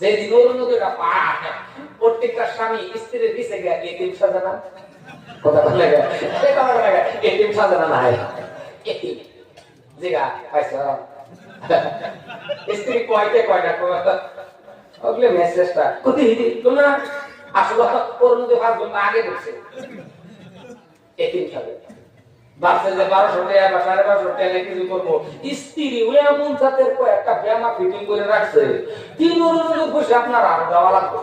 যেদিন অরুণোদয়টা পায় প্রত্যেকটা স্বামী স্ত্রীর পিছে গিয়ে এতিম সাজানা কথা বলে এতিম সাজানা নাই এতিম জিগা পাইছ স্ত্রী কয়টা ওগুলো মেসেজটা কোথায় হিদি তোমরা আসলে অরুণোদয় ভাগ আগে ঢুকছে এতিম সাজানা বাচ্চা যে 1200 টাকা বা 1250 টাকা কিছু করবো স্ত্রী এমন জাতের একটা ব্যামা ফিটিং করে রাখছে 3 অনুরোধ বসে আপনার আরো দেওয়া লাগবে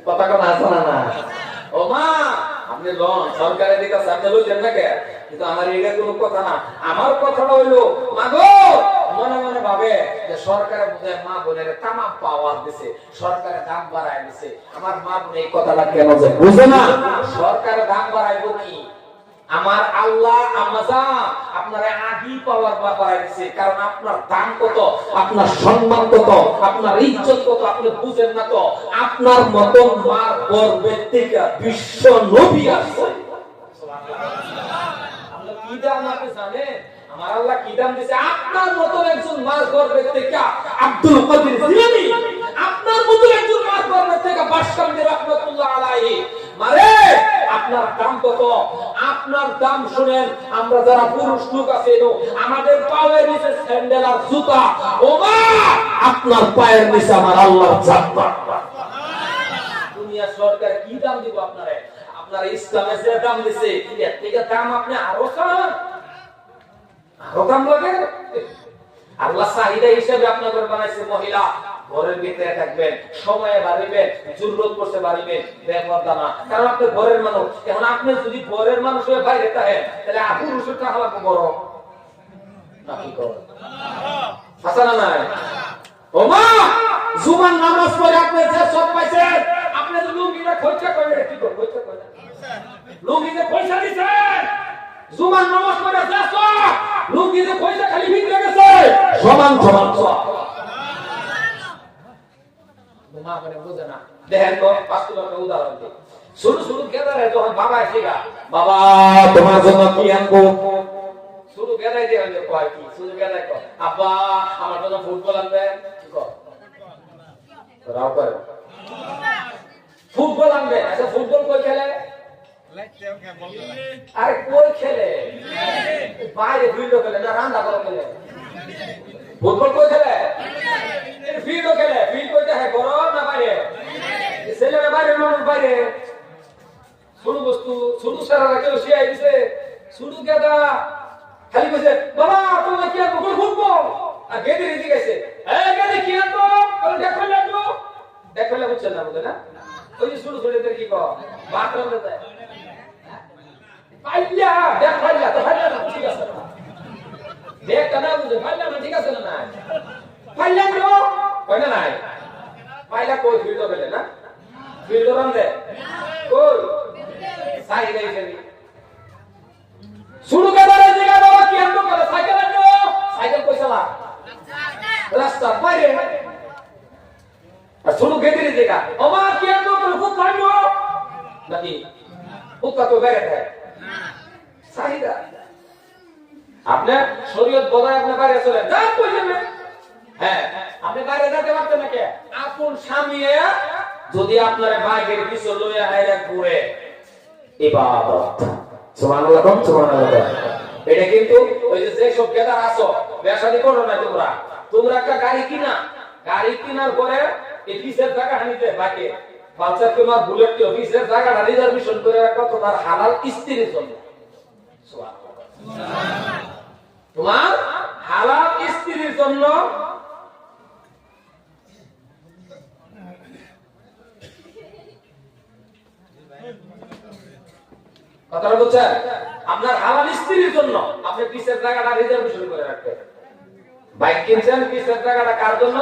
কথা কোন আছে না ও মা আপনি লোন সরকারের দিকে সামনে লইছেন না কে কিন্তু আমার এটা কোনো কথা না আমার কথাটা হইলো মাগো মনে মনে ভাবে যে সরকারের বুঝে মা বোনের তামাম পাওয়ার দিছে সরকারের দাম বাড়ায় দিছে আমার মা বোন এই কথাটা কেন যে বুঝে না সরকারের দাম বাড়াইবো কি আমার আল্লাহ আমাজা আপনার আগেই পাওয়ার বাড়াই দিছে কারণ আপনার দাম কত আপনার সম্মান কত আপনার ইজ্জত কত আপনি বুঝেন না তো আপনার মত মার গর্বের থেকে বিশ্ব নবী আসছে সুবহানাল্লাহ কি দাম আপনি জানেন আমার আল্লাহ কি দাম দিয়েছে আপনার মত একজন মার গর্বের থেকে আব্দুল কাদের জিলানী আপনার মত একজন মার গর্বের থেকে বাশকান্দি রাহমাতুল্লাহ আলাইহি মারে আপনার দাম কত আপনার দাম শুনেন আমরা যারা পুরুষ লোক আছে আমাদের পায়ের নিচে স্যান্ডেল আর জুতা ওমা আপনার পায়ের নিচে আমার আল্লাহর জান্নাত দুনিয়া সরকার কি দাম দিব আপনারে আপনার ইসলামে যে দাম দিছে এর থেকে দাম আপনি আরো চান আরো দাম লাগে আল্লাহ চাহিদা হিসেবে আপনাদের বানাইছে মহিলা ঘরের ভিতরে থাকবেন সময়ে বাড়িবেন জরুরত করতে বাড়িবেন ব্যবহার দানা কারণ আপনি ঘরের মানুষ এখন আপনি যদি ঘরের মানুষ হয়ে বাইরে থাকেন তাহলে পুরুষের টাকা লাগবে বড় না কি কর হাসা না নাই ও মা জুমার নামাজ পড়ে আপনি যে সব পাইছেন আপনি যদি লুঙ্গিটা খরচা করেন কি কর খরচা করেন লুঙ্গিতে পয়সা দিছেন জুমার নামাজ পড়ে যে সব লুঙ্গিতে পয়সা খালি ভিতরে গেছে সমান সমান সব মা বলে বুঝে না দেখেন তো বাস্তবতা উদাহরণ দিই শুরু শুরু গেদারে যখন বাবা এসেগা বাবা তোমার জন্য কি আনবো শুরু গেদাই দিয়ে আনবে কয় কি শুরু গেদাই কয় আব্বা আমার জন্য ফুটবল আনবে কি কয় রাও করে ফুটবল আনবে আচ্ছা ফুটবল কই খেলে আরে কই খেলে বাইরে ফিল্ড খেলে না রান্না করে খেলে ফুটবল কই খেলে ফিল্ড খেলে ফিল্ড কইতে হয় বড় না বাইরে ছেলেরা বাইরে মানুষ বাইরে ছোট বস্তু ছোট সারা কেউ শিয়াই দিছে ছোট গেদা খালি কইছে বাবা তুমি কি আনবো কই ফুটবল আর গেদে রেজি গেছে এই গেদে কি আনবো বলে দেখো লাগবো দেখো লাগবো বুঝছেন না বুঝেন না ওই যে ছোট ছোটদের কি কয় বাটন দেয় পাইলা দেখ পাইলা তো পাইলা না ঠিক আছে দেখ কেন বুঝে পাইলা না ঠিক আছে না পাইলা তো কই না নাই পাইলা কই ফিল্ড গেলে না ফিল্ড রান দে কই সাই গাইছে শুরু করে জায়গা বাবা কি আনবো করে সাইকেল আনবো সাইকেল কই চালা রাস্তা বাইরে আর শুরু গেদির জায়গা ওমা কি আনবো করে খুব আনবো নাকি বুকা তো বাইরে থাকে চাহিদা আপনি শরীয়ত বজায় আপনি বাইরে চলে যান কই যাবেন হ্যাঁ আপনি বাইরে যেতে পারতেন নাকি আপন স্বামী যদি আপনার বাইকের পিছনে লইয়া হাইরা ঘুরে ইবাদত সুবহানাল্লাহ সুবহানাল্লাহ এটা কিন্তু ওই যে সব গেদার আছো বেশাদি করো না তোমরা একটা গাড়ি কিনার পরে এই পিছের জায়গা হানিতে বাকি পালসার তোমার বুলেট কি পিছের জায়গাটা রিজার্ভেশন করে রাখো তোমার হালাল স্ত্রীর জন্য তোমার হালাল স্ত্রীর জন্য কথাটা বুঝছেন আপনার হালাল স্ত্রীর জন্য আপনি পিছের জায়গাটা রিজার্ভেশন করে রাখবেন বাইক কিনছেন পিছের জায়গাটা কার জন্য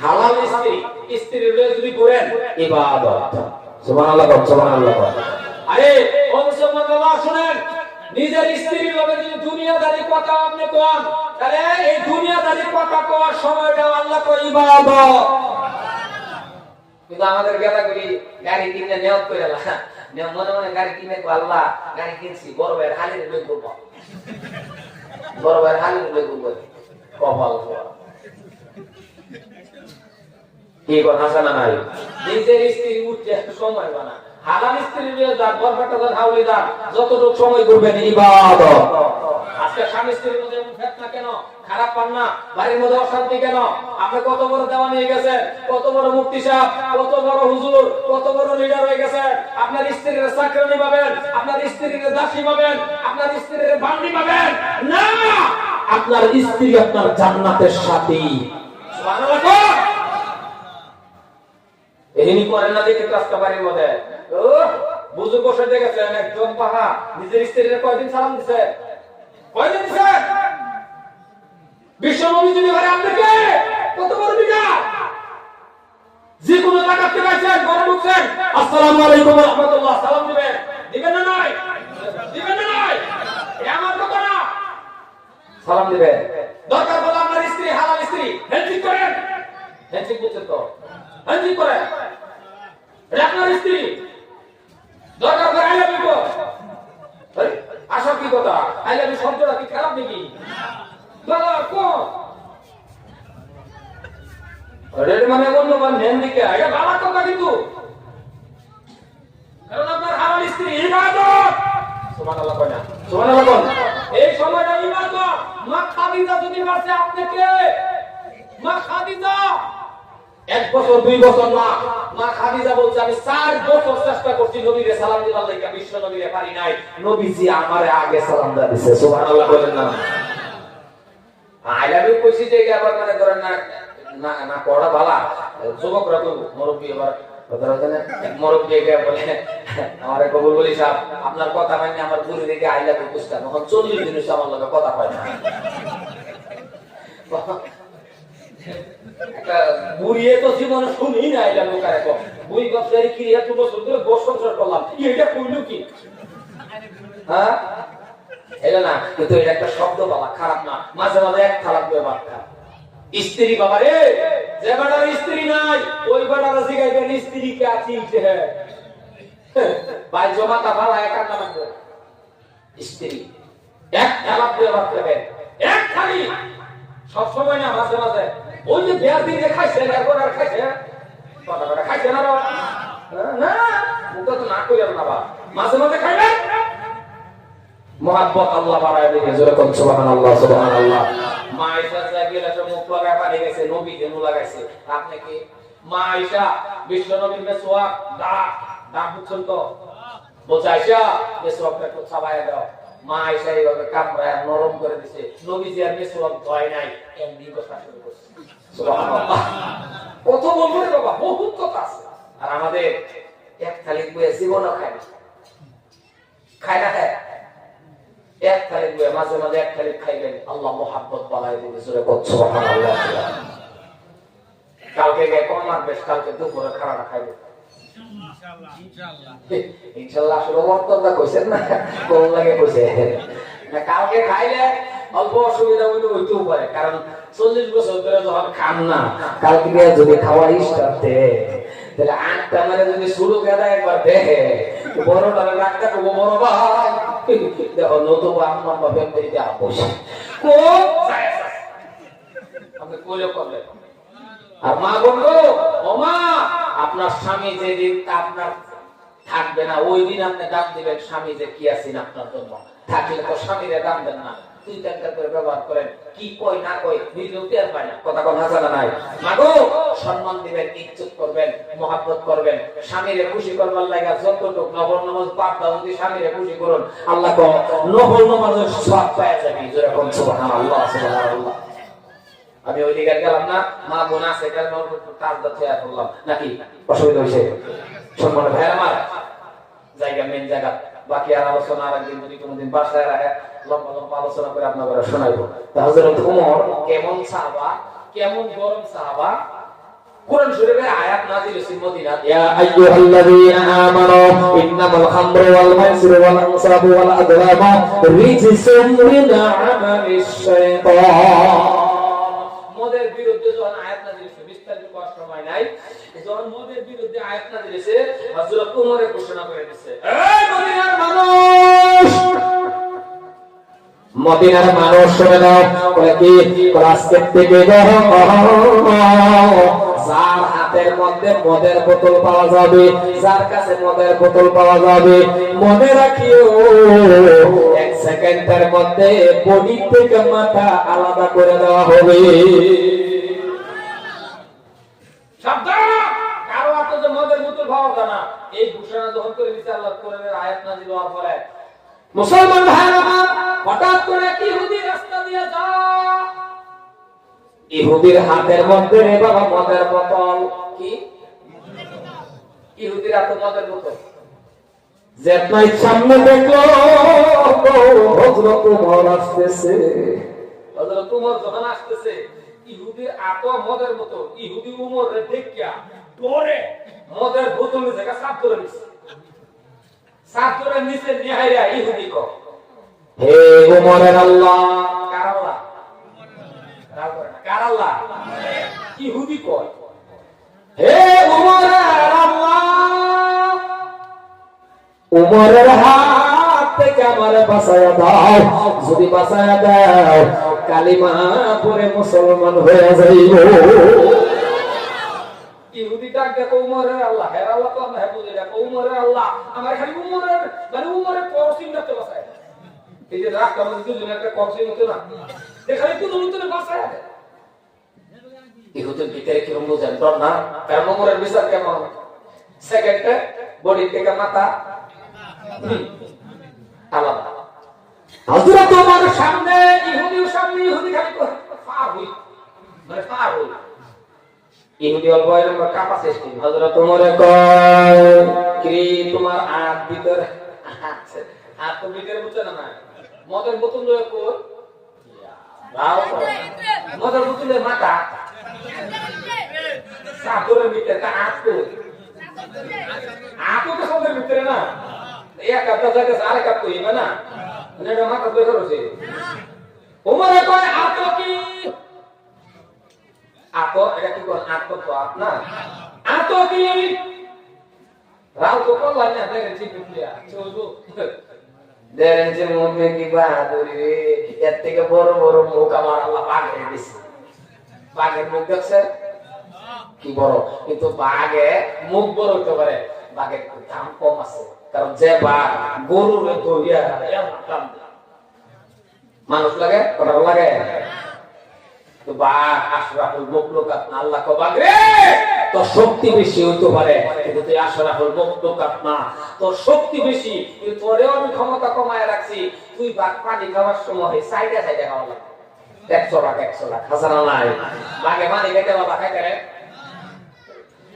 হালাল স্ত্রী যদি করেন ইবাদত সুবহানাল্লাহ সুবহানাল্লাহ আরে ও মুসলমান বাবা শুনেন নিজের স্ত্রীর লগে যদি দুনিয়াদারি কথা আপনি কোন তাহলে এই দুনিয়াদারি কথা কোয়ার সময়টা আল্লাহ কো ইবাদত কিন্তু আমাদের গেদাগুলি গাড়ি কিনে নিয়ত করে আল্লাহ মনে মনে গাড়ি কিনে আল্লাহ গাড়ি কিনছি বড় ভাইয়ের হালির লই করব বড় ভাইয়ের হালির লই করব কপাল কি কথা জানা নাই? নিজের স্ত্রী উঠতে সময় বানা, হালাল স্ত্রী নিয়ে যান, বরফাটা হাউলি যান, যতটুকু সময় করবেন ইবাদত। আজকে স্বামী স্ত্রীর মধ্যে এমন ফেতনা কেন? খারাপ পান না? বাড়ির মধ্যে অশান্তি কেন? আপনি কত বড় দেওয়া নিয়ে গেছেন, কত বড় মুফতি সাহেব, কত বড় হুজুর, কত বড় লিডার হয়ে গেছেন, আপনার স্ত্রীর চাকরানি পাবেন, আপনার স্ত্রীর দাসী পাবেন, আপনার স্ত্রীর বান্দি পাবেন না, আপনার স্ত্রী আপনার জান্নাতের সাথী। সুবহানাল্লাহ। এহিনি করেন না দেখে কাজটা বাড়ির মধ্যে বুঝে বসে দেখেছেন একজন পাহা নিজের স্ত্রীর কয়দিন সালাম দিছে? কয়দিন দিছে? বিশ্ব নবী যদি ঘরে আপনাকে কত বড় বিদায়, যে কোনো জায়গাতে পাইছেন, ঘরে ঢুকছেন, আসসালামু আলাইকুম ওয়া রাহমাতুল্লাহ, সালাম দিবেন, দিবেন না নয়? দিবেন না নয়? এটা আমার কথা না, সালাম দিবেন। দরকার হলে আপনার স্ত্রী হালাল স্ত্রী হ্যান্ডশেক করেন, হ্যান্ডশেক করছেন তো হ্যান্ডশেক করেন, এটা আপনার স্ত্রী। দরকার করে আই লাভ ইউ কো, আশা কি কথা, আই লাভ ইউ শব্দটা কি খারাপ নাকি? বাবা কোন রেড মানে মূল্যবান নেন দিকে, এটা বাবা কথা কিন্তু, কারণ আপনার হালাল স্ত্রী ইবাদত। সুবহানাল্লাহ কয় না? সুবহানাল্লাহ কোন? এই সময়টা ইবাদত। মা খাদিজা যদি বলছে আপনাকে, মা খাদিজা 1 বছর 2 বছর না, মা খাদিজা বলছে আমি 4 বছর চেষ্টা করছি নবীকে সালাম দিবার লাগি, বিশ্ব নবীরে পারি নাই, নবীজি আমারে আগে সালাম দিয়েছে। সুবহানাল্লাহ বলেন না? আই লাভ ইউ কইছি যে আবার মানে ধরেন না না না পড়া ভালো যুবকরা তো মুরব্বি এবার মুরব্বি কে বলে আমারে কবুল বলি সাহেব আপনার কথা মানে আমার গুরু দিকে আই লাভ ইউ কইতাম, এখন 40 দিন হইছে আমার লগে কথা কয় না। একটা বুড়িয়ে তো জীবনে শুনি না আই লাভ ইউ কারে কো, বুই গছারি কি এত বছর ধরে বসন্তর করলাম, এটা কইলো কি? হ্যাঁ এটা না, কিন্তু এটা একটা শব্দ বাবা, খারাপ না, মাঝে মাঝে এক খারাপ ব্যবহার। স্ত্রী বাবা রে, যে বাড়ার স্ত্রী নাই ওই বাড়ার জিগাইবেন স্ত্রী কে আছে ভাই জমাতা ভালো একা লাগবে, স্ত্রী এক খারাপ ব্যবহার করবেন, এক খালি সব সময় না, মাঝে মাঝে ওই যে বিয়ার দিনে খাইছে এরপর আর খাইছে কথা কথা খাইছে না না ওটা তো না কইলেন না বাবা, মাঝে মাঝে খাইবেন মুহাব্বত আল্লাহ বাড়ায় দিবে, জোরে কোন সুবহানাল্লাহ সুবহানাল্লাহ। মা আয়েশা জাগিয়ে এসে মুখ লাগায় পানি গেছে, নবী দেনু লাগাইছে, আপনি কি মা আয়েশা বিশ্ব নবীর মেসওয়াক দাঁত দাঁত বুঝছেন তো, বলছে আয়েশা মেসওয়াকটা একটু চাবায়া দাও, মা আয়েশা এইভাবে কামড়ায় নরম করে দিছে, নবীজি আর মেসওয়াক ধয় নাই, এমনি কথা শুরু করছে। সুবহানাল্লাহ। কত বলবো রে বাবা, বহুত কথা আছে। আর আমাদের এক থালি বয়ে জীবনও খায় না, খায় না, খায় এক থালি বয়ে মাঝে মাঝে এক থালি খাইবেন, আল্লাহ মুহাব্বত বাড়ায় দিবে, জোরে বল সুবহানাল্লাহ। কালকে গে কম মারবে, কালকে দুপুরে খানা খাইবে ইনশাআল্লাহ। ইনশাআল্লাহ আসলে বর্তমানটা কইছেন না, কোন লাগে কইছে না, কালকে খাইলে অল্প অসুবিধা হইতে পারে, কারণ 40 বছর ধরে যখন খান না, কালকে যদি খাওয়ার ইচ্ছাতে তাহলে 8টা মানে যদি শুরু গেদা একবার দেখে বড়টা রাখতে করবো, বড় ভাই দেখো নতুন আমার বাপের দিকে আপোষ আপনি কইলে করলেন। আর মা বললো ও মা, আপনার স্বামী যেদিন আপনার থাকবে না ওই দিন আপনি দাম দিবেন স্বামী যে কি আছেন আপনার জন্য, থাকলে তো স্বামীরে দাম দেন না, তুই একটা করে ব্যবহার করেন, কি কই না কই নিজেও টের পায় না, কথা কথা জানা নাই। মাগো সম্মান দিবেন, ইজ্জত করবেন, মহব্বত করবেন, স্বামীরে খুশি করবার লাগা যতটুক নফল নামাজ পাঠ দাও, যদি স্বামীরে খুশি করুন আল্লাহ কো নফল নামাজের সওয়াব পাওয়া যাবে, যেরকম সুবহানাল্লাহ সুবহানাল্লাহ। আমি ওই দিকে গেলাম না, মা বোন আছে কারণ কাজ দাচ্ছে করলাম নাকি অসুবিধা হইছে? সম্মান ভাই আমার জায়গা মেন জায়গা, বাকি আর আলোচনা আর একদিন যদি কোনোদিন বাসায় রাখে লম্বা লম্বা আলোচনা করে আপনাদের শোনাইবো। হযরত ওমর কেমন সাহাবা, কেমন গরম সাহাবা, কোরআন শরীফের আয়াত নাযিল হইছে মদিনা, ইয়া আইয়ুহাল্লাযীনা আমানু ইন্নামাল খামরু ওয়াল মাইসিরু ওয়াল আনসাবু ওয়াল আযলামু রিজসুম মিন আমালিশ শাইতান। মদের বিরুদ্ধে যখন আয়াত নাযিল হইছে, বিস্তারিত করার সময় নাই, যখন মদের বিরুদ্ধে আয়াত নাযিল হইছে হযরত ওমরে ঘোষণা করে দিয়েছে, এই মদিনার মানুষ, মদিনার মানুষ শুনে নাও, বলে কি আজকে থেকে যার হাতে মধ্যে মদের বোতল পাওয়া যাবে, যার কাছে মদের বোতল পাওয়া যাবে, মনে রাখিও 1 সেকেন্ডের মধ্যে বডি থেকে মাথা আলাদা করে দেওয়া হবে। সাবধান, কারো হাতে যে মদের বোতল পাওয়া যায় না, এই ঘোষণা যখন করে দিতে আল্লাহ কোরআনের আয়াত নাযিল হওয়ার পরে মুসলমান ভাইরা হঠাৎ করে ইহুদি রাস্তা দিয়ে যায়, ইহুদির হাতের মধ্যে রে বাবা মদের বোতল। কি ইহুদির হাতে মদের বোতল, যেটাই সামনে দেখলো হযরত ওমর আসতেছে। হযরত ওমর যখন আসতেছে, ইহুদির হাতে মদের বোতল, ইহুদি ওমরে দেখিয়া ডরে মদের বোতল থেকে সাফ করে দিছে। সাফ করে নিচে নিহাইরা ইহুদি কো, হে ওমরের আল্লাহ। কার আল্লাহ? কার আল্লাহ? ইহুদি কয়, হে ওমরের আল্লাহ, ওমরের হাত থেকে আমারে বাঁচায়া দাও, যদি বাঁচায়া দাও কালিমা পড়ে মুসলমান হয়ে যাইব। ইহুদি ডাক দেখো ওমরের আল্লাহ, হে আল্লাহ তো আমরা বুঝে দেখো ওমরের আল্লাহ, আমার খালি ওমরের মানে ওমরের করসিন রাখতে বাঁচায়। এই যে রাগ কারণ দুজন একটা করসিন হতো না, দেখালি কোন উত্তরে বাঁচায়। ইহুদির ভিতরে কি রকম বুঝেন ডর না, কারণ ওমরের বিচার কেমন, সেকেন্ডে বডি থেকে মাথা আলাদা। হযরত ওমর সামনে, ইহুদির সামনে, ইহুদি খালি পার হই মানে পার হই, ইহুদি অল্প এরকম কাপা শেষ করি। হযরত ওমরে কয়, কি তোমার হাত ভিতরে, হাত তো ভিতরে বুঝছে না, না মদের বোতল লয়ে কই রাও করে মদের বোতলে মাথা সাগরের ভিতরে তা হাত কই, হাত তো সবের ভিতরে না, এক কাপটা জায়গা আরে কাপ কইবে না, মানে এটা মাথা ধরে রয়েছে। ওমরে কয় হাত কি, আতো এটা কি কোন আতো তো আপনা আতো কি রাও তো করলা না, দেখেন ঠিক দিয়া চলবো দেখেন যে মুখে কি বাহাদুরি রে, এর থেকে বড় বড় মুখ আমার আল্লাহ বাঘে দিছে। বাঘের মুখ দেখছেন কি বড়, কিন্তু বাঘে মুখ বড় হতে পারে, বাঘের দাম কম আছে, কারণ যে বাঘ গরুর ধরিয়া দাম মানুষ লাগে কটা লাগে, তো বাঘ আশরাফুল মাখলুকাত না, আল্লাহ কো বাঘ রে তোর শক্তি বেশি হইতে পারে, কিন্তু তুই আশরাফুল মাখলুকাত না, তোর শক্তি বেশি, কিন্তু তোরেও আমি ক্ষমতা কমায় রাখছি, তুই বাঘ পানি খাওয়ার সময় সাইডে সাইডে খাওয়া লাগে 100 লাখ 100 লাখ হাজার নাই, বাঘে পানি খেতে বাবা খাইতে রে।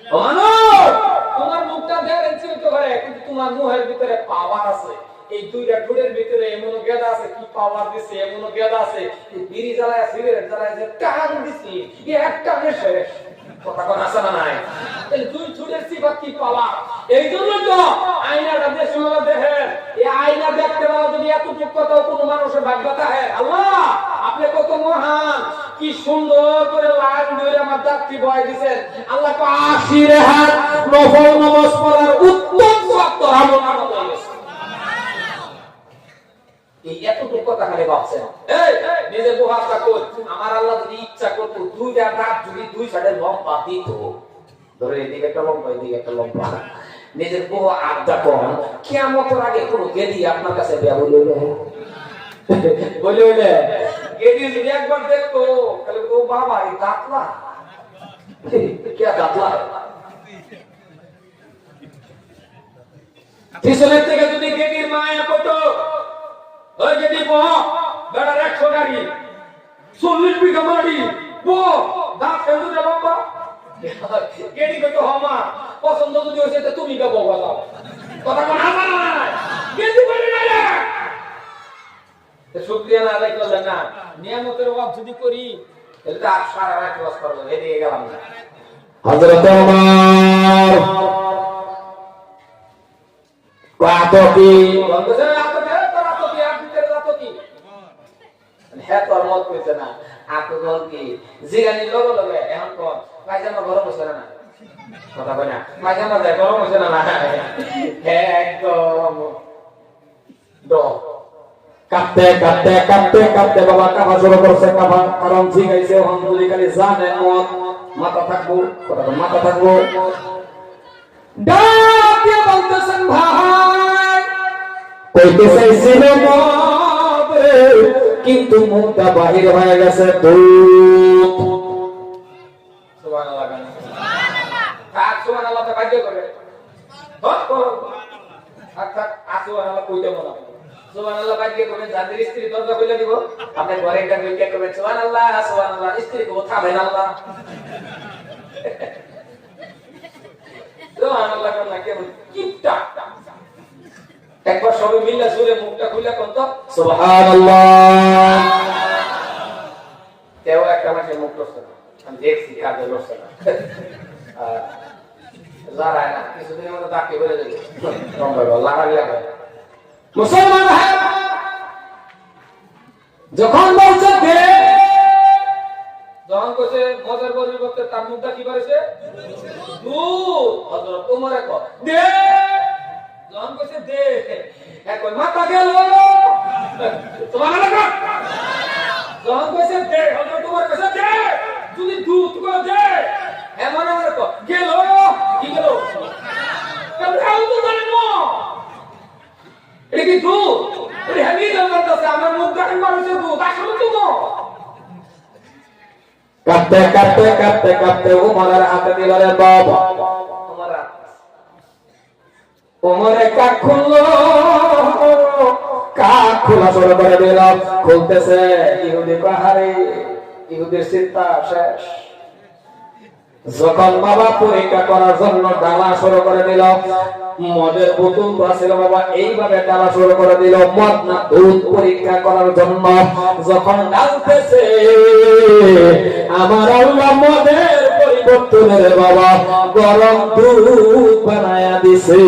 ও মানুষ, তোমার মুখটা দেখেন হইতে পারে, কিন্তু তোমার মুখের ভিতরে পাওয়ার আছে। এই দুইটা ঠোঁটের ভিতরে এমন গেদা আছে, কি পাওয়ার দিছে, এমন গেদা আছে, বিড়ি জ্বালায় সিগারেট জ্বালায় যে টান দিছি, এক টানে শেষ। কথা কোন আছে না নাই? এই দুই ঠোঁটের সিফাত কি পাওয়ার, এই জন্য তো আয়নাটা দেশে হলো দেখেন, এই আয়না দেখতে পাওয়া যদি এতটুকু কথা কোনো মানুষের ভাগ্যতা হয়, আল্লাহ আপনি কত মহান, কি সুন্দর করে লাইন ধরে আমার যাত্রী বয় দিয়েছেন। আল্লাহ কো 80 রেহাত নফল নামাজ পড়ার উত্তম সত্য আমল আমল হয়েছে। এই এতটুকু কথা খালি ভাবছেন, এই নিজে বুহাতটা কর, আমার আল্লাহ যদি ইচ্ছা করত দুইটা দাঁত যদি দুই সাইডে লম্বা দিত, ধরে এদিকে একটা লম্বা এদিকে একটা লম্বা, নিজের বহু আড্ডা কম, কিয়ামতের আগে কোনো গেদি আপনার কাছে বিয়া বলে বলে গেদি যদি একবার দেখতো তাহলে ও বাবা এই দাঁতলা কে দাঁতলা, পিছনের থেকে যদি গেদির মায়া কত ওই গেদি বহ বেড়ার 100 গাড়ি 40 বিঘা মাটি বহ দাঁত ফেলতে লম্বা, গেদি কত হমা পছন্দ যদি হয়েছে তো তুমি কে বহ যাও, কথা কোন আমার না গেদি বলে না রে, তো শুকরিয়া না আদায় করলেন না, নিয়ামতের ওয়াজ যদি করি তাহলে তো আর সারা রাত ওয়াজ করব, এদিকে গেলাম না। হযরত ওমর কত কি বলতেছে, আপনি তো রাত কি আপনি তেরে রাত কি হ্যাঁ তোর মত কইছে না, আপনি বল কি জিগানি লগে লগে এখন কোন পায়জামা গরম হইছে না, কথা কই না পায়জামা যায় গরম হইছে না, একদম দো কাঁপতে কাঁপতে কাঁপতে কাঁপতে বাবা কাঁপা শুরু করছে, কাঁপা কারণ ঠিক আছে হন্দুলি খালি জানে মত মাথা থাকবো, মাথা থাকবো। ডাক দিয়ে বলতেছেন ভাই কইতে চাইছিল মদরে, কিন্তু মুখটা বাহির হয়ে গেছে দুধ। সুবহানাল্লাহ গান থাক, সুবহানাল্লাহ তে বাধ্য করে হট করো থাক থাক সুবহানাল্লাহ কইতে মনে হয়। সুবহানাল্লাহ বাধ্য করে যাদের স্ত্রী দরজা খুলে দিব, আপনি ঘরে একটা কইতে করবেন সুবহানাল্লাহ সুবহানাল্লাহ, স্ত্রী কো থামেন আল্লাহ সুবহানাল্লাহ কোন না কেমন কিপটা। একবার সবাই মিলে সুরে মুখটা খুলে কোন তো সুবহানাল্লাহ। তেও একটা মাসে মুখ লড়ছে না, আমি দেখছি কাজে লড়ছে না, লড়াই না কিছুদিনের মধ্যে তাকে বলে দেবে লড়াই লাগে। মুসলমান ভাই যখন বলছে দে, যখন কইছে মদের পরিবর্তে তার মুখটা কি করেছে দুধ, হযরত ওমর কয় দে, যখন কইছে দে এখন মাথা গেল সুবহানাল্লাহ। যখন কইছে দে, হযরত ওমর কইছে দে, যদি দুধ কো দে, এমন আমার কয় গেল, কি গেল কেমন তো জানেন না এটা কি দুধ, এটা হেভি জবরদস্ত, আমার মুখ দেখেন মানুষের দুধ আসলে তো না। কাঁপতে কাঁপতে কাঁপতে কাঁপতে ওমরের হাতে দিলেন বাবা, ওমরে কাক খুললো, কাক খোলা শুরু করে দিল, খুলতেছে ইহুদি পাহাড়ে, ইহুদির চিন্তা শেষ। যখন বাবা পরীক্ষা করার জন্য ডালা শুরু করে দিল, মদের বোতল ছিল বাবা, এইভাবে ডালা শুরু করে দিল মদ না দুধ পরীক্ষা করার জন্য। যখন ডালতেছে আমার আল্লাহ মদের পরিবর্তনের বাবা গরম দুধ বানায়া দিছে।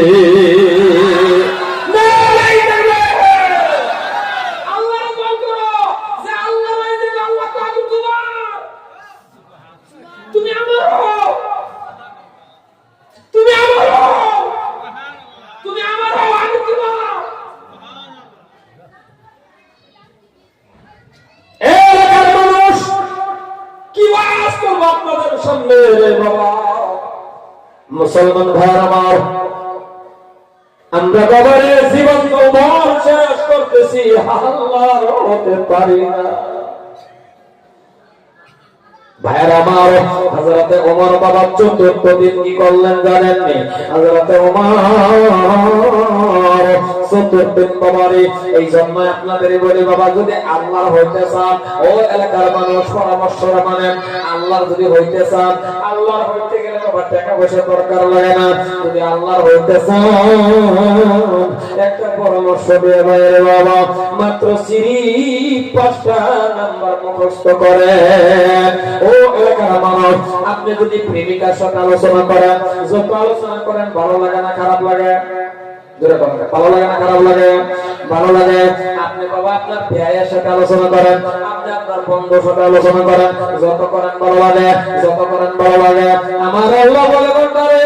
মুসলমান ভাই আমার, আমরা বাবারে জীবন তোমার শেষ করতেছি, আল্লাহর হতে পারি না। ভাইয়ের আমার, হযরতে ওমর বাবা চতুর্থ দিন কি করলেন জানেননি? হযরতে ওমর চতুর্থ দিন বাবারে, এই জন্য আপনাদের বলি বাবা, যদি আল্লাহর হইতে চান, ও এলাকার মানুষ পরামর্শ মানেন, আল্লাহর যদি হইতে চান, আল্লাহর হইতে গেলে বাবা টাকা পয়সা দরকার লাগে না। যদি আল্লাহর হইতে চান, একটা পরামর্শ দিয়ে ভাইয়ের বাবা, মাত্র সিরিপ 5টা নাম্বার মুখস্থ করেন। ও এলাকার মানুষ, আপনি যদি প্রেমিকার সাথে আলোচনা করেন, যত আলোচনা করেন ভালো লাগে না খারাপ লাগে? ভালো লাগে না খারাপ লাগে? ভালো লাগে। আপনি বাবা আপনার ভাইয়ের সাথে আলোচনা করেন, আপনি আপনার বন্ধুর সাথে আলোচনা করেন, যত করেন ভালো লাগে, যত করেন ভালো লাগে। আমার আল্লাহ বলে বান্দারে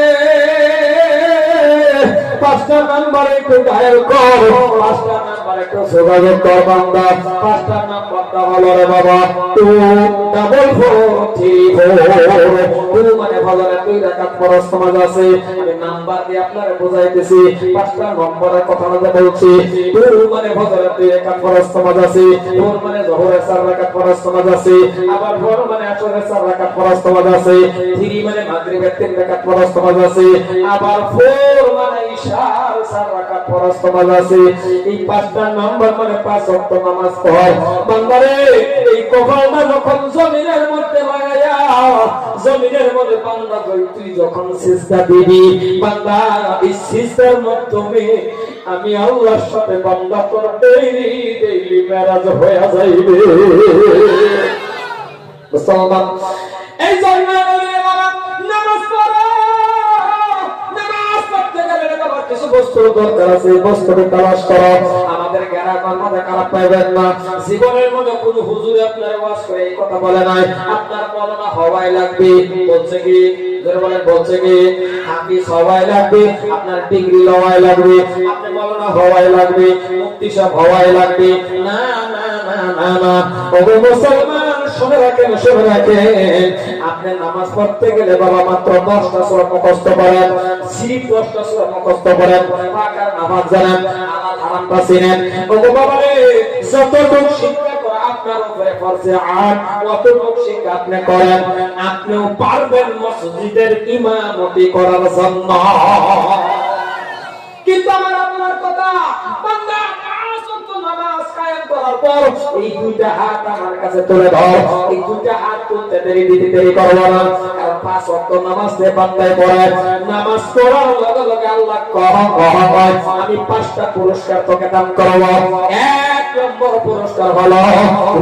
5টা নাম্বার একটু ডায়াল কর, 5টা নাম্বার একটু যোগাযোগ কর বান্দা। 5টা নাম্বারটা হলো রে বাবা 24434। মানে ফজরের 2 রাকাত ফরজ নামাজ আছে। আমি নাম্বার দিয়ে আপনারে বোঝাইতেছি, 5টা নম্বরের কথা না বলছি। 2 মানে ফজরের 2 রাকাত ফরজ নামাজ আছে, 4 মানে যোহরের 4 রাকাত ফরজ নামাজ আছে, আবার 4 মানে আসরের 4 রাকাত ফরজ নামাজ আছে, 3 মানে মাগরিবের 3 রাকাত ফরজ নামাজ আছে, আবার 4 মানে ইশার 4 রাকাত ফরজ নামাজ আছে। এই 5টা নাম্বার মানে 5 ওয়াক্ত নামাজ পড় বান্দারে। এই কপালটা যখন জমিনের মধ্যে লাগায়া, জমিনের মধ্যে বান্দা তুই যখন সিজদা দিবি বান্দা, এই সিজদার মাধ্যমে আমি আল্লাহর সাথে বান্দা তোর ডেইলি ডেইলি মেরাজ হয়ে যাইবে মুসলমান। এই জন্য নামাজ পড়ো, নামাজ পড়তে গেলে বাবা কিছু বস্তুর দরকার আছে, বস্তুকে তালাশ করো। আমাদের গ্রামের মধ্যে খারাপ পাইবেন না, জীবনের মধ্যে কোনো হুজুর আপনার ওয়াজ করে এই কথা বলে নাই আপনার মৌলানা হওয়াই লাগবে। বলছে কি বলেন, বলছে কি হাফিজ হওয়াই লাগবে, আপনার ডিগ্রি লওয়াই লাগবে, আপনি মৌলানা হওয়াই লাগবে, মুফতি সাহেব হওয়াই লাগবে? না না না না না। ওগো মুসলমান, শুনে রাখেন, শুনে রাখেন, আপনি নামাজ পড়তে গেলে বাবা মাত্র 10টা সূরা মুখস্থ করেন, সিরিফ 10টা সূরা মুখস্থ করেন, পাকার নামাজ জানেন, আল্লাহ হারামটা চিনেন। ও বাবা রে, যতটুকু শিক্ষা করা আপনার উপরে ফরজে আইন, অতটুকু শিক্ষা আপনি করেন, আপনিও পারবেন মসজিদের ইমামতি করার জন্য। কিন্তু আমার আপনার কথা, বান্দা পাঁচ ওয়াক্ত নামাজ কায়েম করার পর এই দুইটা হাত আমার কাছে তুলে ধর, এই দুইটা হাত তুলতে দেরি করবো না, কারণ পাঁচ ওয়াক্ত নামাজ যে বান্দায় পড়ে, নামাজ পড়ার লগে লগে আল্লাহ কয় আমি 5টা পুরস্কার তোকে দান করব। 1 নম্বর পুরস্কার হলো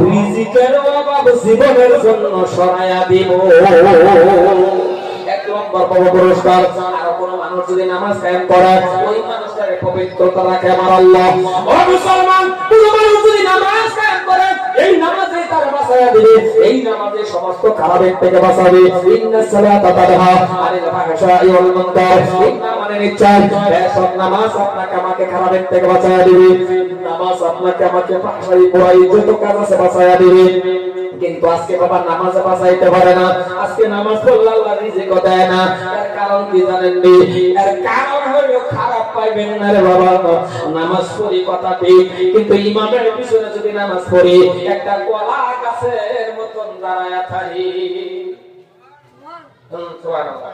রিজিকের অভাব জীবনের জন্য সরাইয়া দিব। 1 নম্বর পুরস্কার। আর কোন মানুষ যদি নামাজ কায়েম করে, ওই মানুষটাকে পবিত্রতা রাখে আমার আল্লাহ। ও মুসলমান, কোন মানুষ যদি নামাজ কায়েম করে, এই নামাজে তার বাঁচায়া দিবে, এই নামাজে সমস্ত খারাপের থেকে বাঁচাবে। ইন্নাস সালাতা তানহা আনিল ফাহশাই ওয়াল মুনকার। ইন্না মানে নিশ্চয় বেশক নামাজ আপনাকে আমাকে খারাপের থেকে বাঁচায়া দিবে, নামাজ আপনাকে আমাকে ফাহশাই বুরাই যত কাজ আছে বাঁচায়া দিবে। কিন্তু আজকে বাবা নামাজে বাঁচাইতে পারে না, আজকে নামাজ পড়লে আল্লাহ রিজিকও দেয় না। এর কারণ কি জানেন? এর কারণ হলো খারাপ পাইবেন না রে বাবা, নামাজ পড়ি কথা ঠিক, কিন্তু ইমামের পিছনে যদি নামাজ পড়ি একটা কলা গাছের মতন দাঁড়ায়া থাকি। সুবহানাল্লাহ,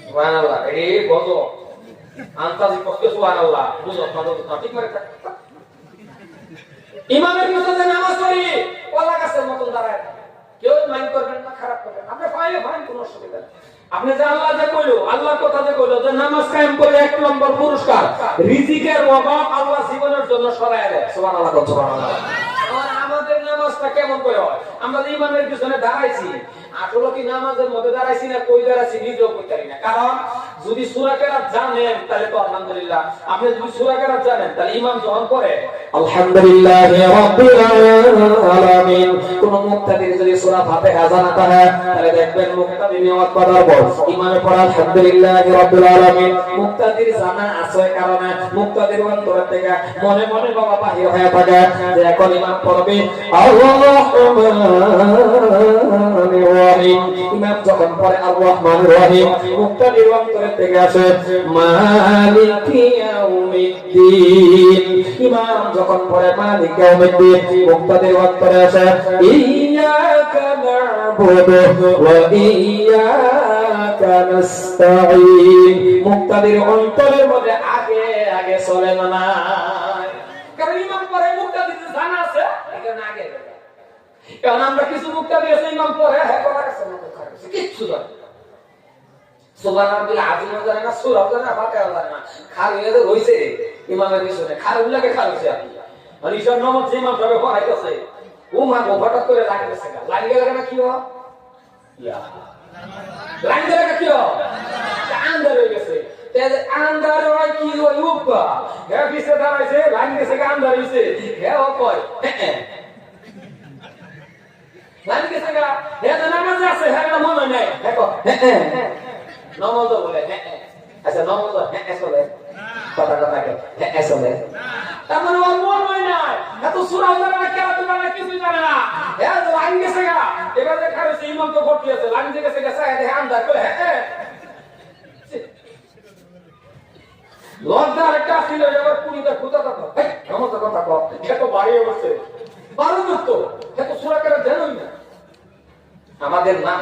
সুবহানাল্লাহ, এই বলো আন্তাজি পক্ষে সুবহানাল্লাহ, বুঝো কথা ঠিক করে থাক। ইমামের পিছনে নামাজ পড়ি কলা গাছের মতন দাঁড়ায়, কেউ মাইন্ড করবেন না, খারাপ করবেন, আপনি পাইলে ফাইন, কোনো অসুবিধা নেই। আপনি যে আল্লাহ যে কইলো, আল্লাহর কথা যে কইলো যে নামাজ কায়েম করে 1 নম্বর পুরস্কার, রিজিকের অভাব আল্লাহ জীবনের জন্য সরায় দেয়। সুবহানাল্লাহ, সুবহানাল্লাহ। আমাদের নামাজটা কেমন করে হয়? আমরা যে ইমামের পিছনে দাঁড়াইছি, আসলে কি নামাজের মধ্যে দাঁড়াইছি না কই দাঁড়াইছি নিজেও কইতে পারি না। কারণ যদি সূরা কেরাত জানেন তাহলে তো আলহামদুলিল্লাহ, আপনি যদি সূরা কেরাত জানেন তাহলে ইমাম যখন পড়ে আলহামদুলিল্লাহি রাব্বিল আলামিন, কোন মুক্তাদির যদি সূরা ফাতিহা জানা থাকে তাহলে দেখবেন মুক্তাদি নিয়ত পড়ার পর ইমামে পড়া আলহামদুলিল্লাহি রাব্বিল আলামিন, মুক্তাদির জানা আছে কারণে মুক্তাদির অন্তর থেকে মনে মনে বাবা বাহির হয়ে থাকে যে এখন ইমাম পড়বে আল্লাহুম্মা ইমাম যখন পড়ে আর রহমানির রহিম, মুক্তাদির অন্তর থেকে আসে মালিকি ইয়াউমিদ্দিন। ইমাম যখন পড়ে মালিকি ইয়াউমিদ্দিন, মুক্তাদির অন্তরে আসে ইয়্যাকা না'বুদু ওয়া ইয়্যাকা নাস্তাঈন। মুক্তাদির অন্তরের মধ্যে আগে আগে চলে না, কারণ ইমাম পড়ে মুক্তাদির জানা আছে এখানে আগে। কারণ আমরা কিছু মুক্তাদি আছে ইমাম পড়ে হ্যাঁ করা আছে না কিচ্ছু জানে না, সুবহানাল্লাহ আযীম জানে না, সূরা জানে না, ফাতিহা জানে না, খালি এর হইছে ইমামের পিছনে খালি লাগে খালিছে। আর ঈশার নামাজ যে ইমাম সবে পড়াইতেছে ও মা হঠাৎ করে লাগতেছে, লাগে না কি হয় ইয়া লাগে কি হয় আন্দার হয়ে গেছে, আন্দার হয় কি হয় উপা হ্যাঁ পিছে দাঁড়াইছে লাগতেছে আন্দার হইছে হ্যাঁ ও কয় লাগতেছে গা হ্যাঁ নামাজ আছে হ্যাঁ মনে নাই হ্যাঁ নমাজ বলে হ্যাঁ আচ্ছা নমাজ হ্যাঁ চলে কথা কথা হ্যাঁ চলে, তার মানে ওর মন হয় না, এত সূরা জানে না, কেরাত জানে না, কিছু জানে না, হ্যাঁ লাইন গেছে গা। এবার দেখা যাচ্ছে ইমাম তো ভর্তি আছে, লাইন গেছে গেছে হ্যাঁ আন্দার কই হ্যাঁ লজ্জার একটা ছিল। এবার পুরিটা খুদা কথা এই আমার তো কথা কও এত বাড়িয়ে বসে বারো তো এত সূরা কেরাত জানোই না। আমাদের নাম